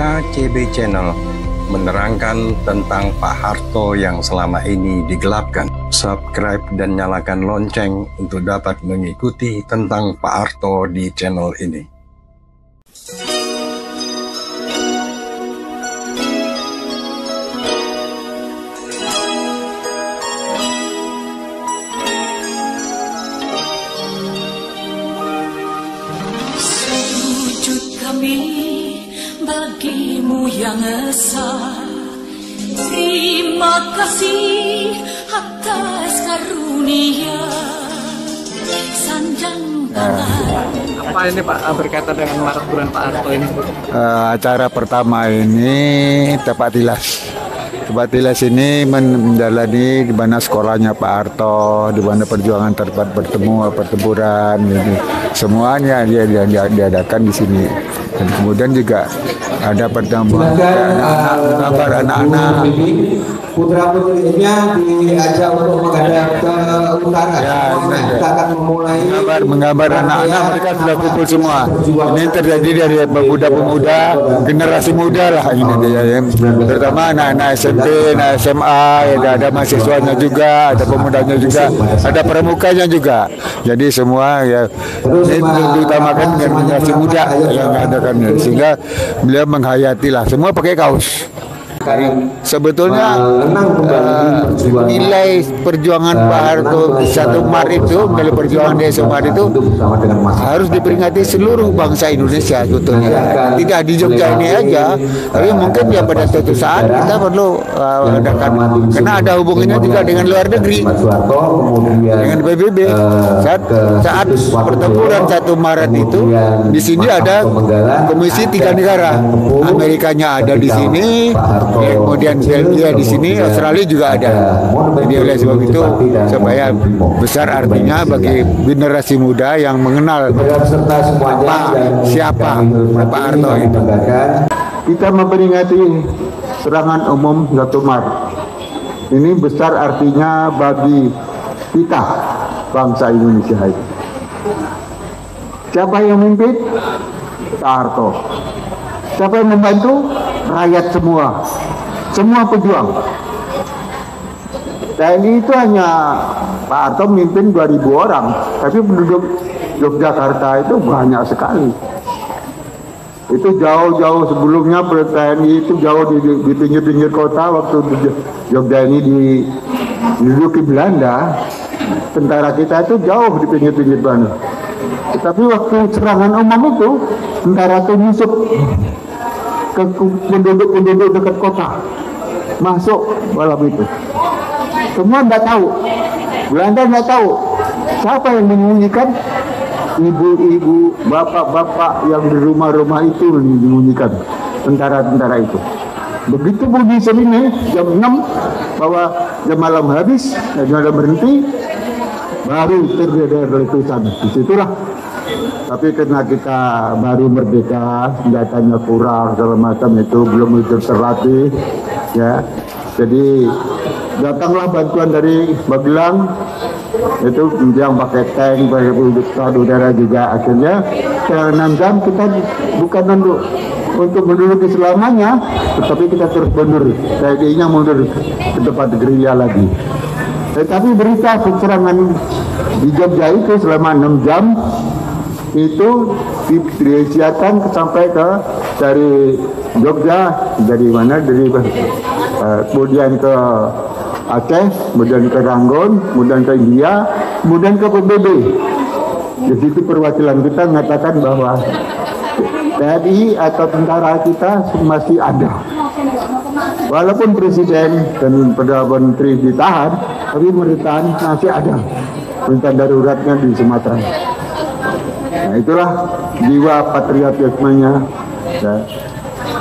KCB Channel menerangkan tentang Pak Harto yang selama ini digelapkan. Subscribe dan nyalakan lonceng untuk dapat mengikuti tentang Pak Harto di channel ini. Sujud kami bagimu yang esa, terima kasih atas karunia sanjang tangan. Apa ini Pak berkaitan dengan Maret bulan Pak Harto ini? Acara pertama ini Tepat Tilas ini menjalani di mana sekolahnya Pak Harto, di mana perjuangan tempat bertemu, pertempuran, gitu. Semuanya dia diadakan di sini. Dan kemudian juga ada pertemuan anak-anak. Putra-putrinya diajak untuk menghadap ke utara. Kita akan memulai menggambar anak-anak, mereka sudah kumpul semua. Ini terjadi dari pemuda-pemuda, generasi muda lah ini dia, ya. Terutama anak-anak SMP, anak SMA, ya, ada mahasiswanya juga, ada pemudanya juga, ada pramukanya juga. Jadi semua ya ini diutamakan dengan generasi muda yang ada kan, sehingga beliau menghayati lah. Semua pakai kaos. Sebetulnya nilai perjuangan Pak Harto 1 Maret itu, nilai perjuangan di 1 Maret itu harus diperingati seluruh bangsa Indonesia sebetulnya. Tidak di Jogja ini aja, tapi mungkin ya pada suatu saat kita perlu adakan, karena ada hubungannya juga dengan luar negeri, dengan PBB. Saat pertempuran 1 Maret itu, di sini ada Komisi 3 negara, Amerikanya ada di sini. Kemudian Belgia di sini, Australia juga ada. Jadi oleh sebab itu supaya besar artinya bagi generasi muda yang mengenal siapa Pak Harto itu. Kita memperingati serangan umum 1 Maret. Ini besar artinya bagi kita bangsa Indonesia itu. Siapa yang memimpin? Pak Harto. Siapa yang membantu? Rakyat semua pejuang. TNI itu hanya Pak Harto memimpin 2.000 orang, tapi penduduk Yogyakarta itu banyak sekali. Itu jauh-jauh sebelumnya TNI itu jauh di pinggir-pinggir kota. Waktu Jogja ini diduduki Belanda, tentara kita itu jauh di pinggir-pinggir Belanda. Tetapi waktu serangan umum itu, tentara itu nyusup ke penduduk dekat kota, masuk malam itu. Semua tidak tahu, Belanda tidak tahu siapa yang menyembunyikan. Ibu-ibu, bapak-bapak yang di rumah-rumah itu menyembunyikan tentara-tentara itu. Begitu bunyi sirine jam 6 bahwa jam malam habis, dan malam berhenti, baru terjadi letusan. Disitulah. Tapi karena kita baru merdeka, senjatanya kurang, segala macam itu belum terlatih, ya. Jadi datanglah bantuan dari Magelang, itu yang pakai tank, pakai udara juga. Akhirnya setelah 6 jam kita bukan untuk menduduki selamanya, tetapi kita terus mundur. TNI-nya mundur ke tempat gerilya lagi. Tetapi berita serangan di Jogja itu selama 6 jam itu disiarkan sampai ke dari Jogja, dari mana, dari kemudian ke Aceh, kemudian ke Ranggon, kemudian ke India, kemudian ke PBB. Di situ perwakilan kita mengatakan bahwa TNI atau tentara kita masih ada. Walaupun presiden dan perdana menteri ditahan, tapi pemerintahan masih ada. Pemerintahan daruratnya di Sumatera. Nah, itulah jiwa patriotismenya. Ya.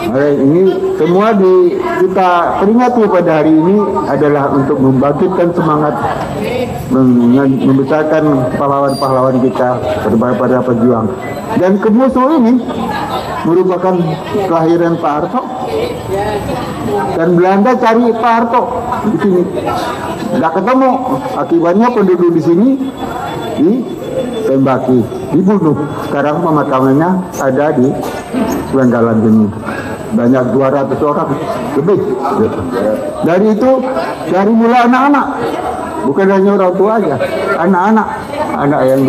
Ini semua kita peringati pada hari ini adalah untuk membangkitkan semangat, membesarkan pahlawan-pahlawan kita pada pejuang. Dan Kemusu ini merupakan kelahiran Pak Harto. Dan Belanda cari Pak Harto di sini, tidak ketemu. Akibatnya penduduk di sini ditembaki, dibunuh. Sekarang pemakamannya ada di Penggalan ini. banyak 200 orang lebih. Dari itu, dari mulai anak-anak, bukan hanya orang tua aja, anak yang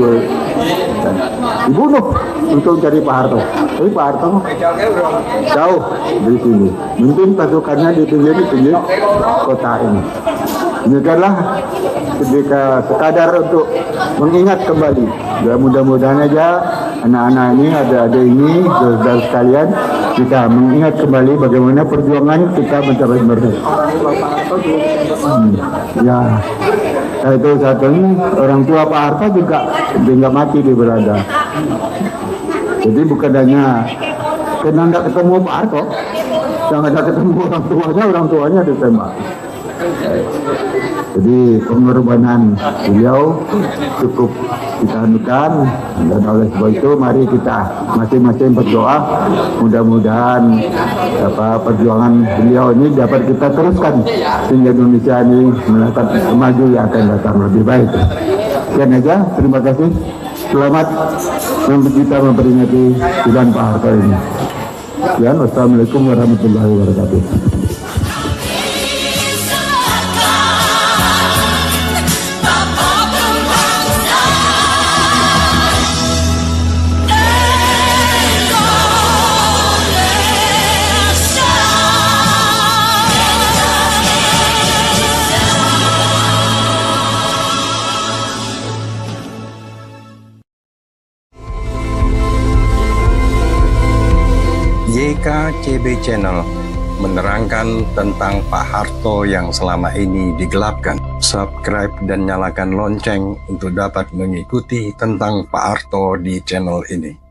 dibunuh untuk cari Pak Harto. Tapi Pak Harto jauh dari sini. Mungkin pasukannya di pinggir kota ini. Demikianlah ketika sekadar untuk mengingat kembali. Ya, mudah-mudahan aja anak-anak ini, ada ini, saudara sekalian, kita mengingat kembali bagaimana perjuangan kita mencapai merdeka. Ya, itu satunya orang tua Pak Harto juga nggak mati di berada. Jadi bukan hanya karena nggak ketemu Pak Harto, yang ada ketemu orang tuanya ditembak. Jadi pengorbanan beliau cukup kita anukan, dan oleh sebab itu mari kita masing-masing berdoa mudah-mudahan perjuangan beliau ini dapat kita teruskan sehingga Indonesia ini mendapat maju yang akan datang lebih baik. Sekian aja, terima kasih. Selamat kita memperingati bulan Pak Harto ini. Sekian, wassalamualaikum warahmatullahi wabarakatuh. YKCB Channel menerangkan tentang Pak Harto yang selama ini digelapkan. Subscribe dan nyalakan lonceng untuk dapat mengikuti tentang Pak Harto di channel ini.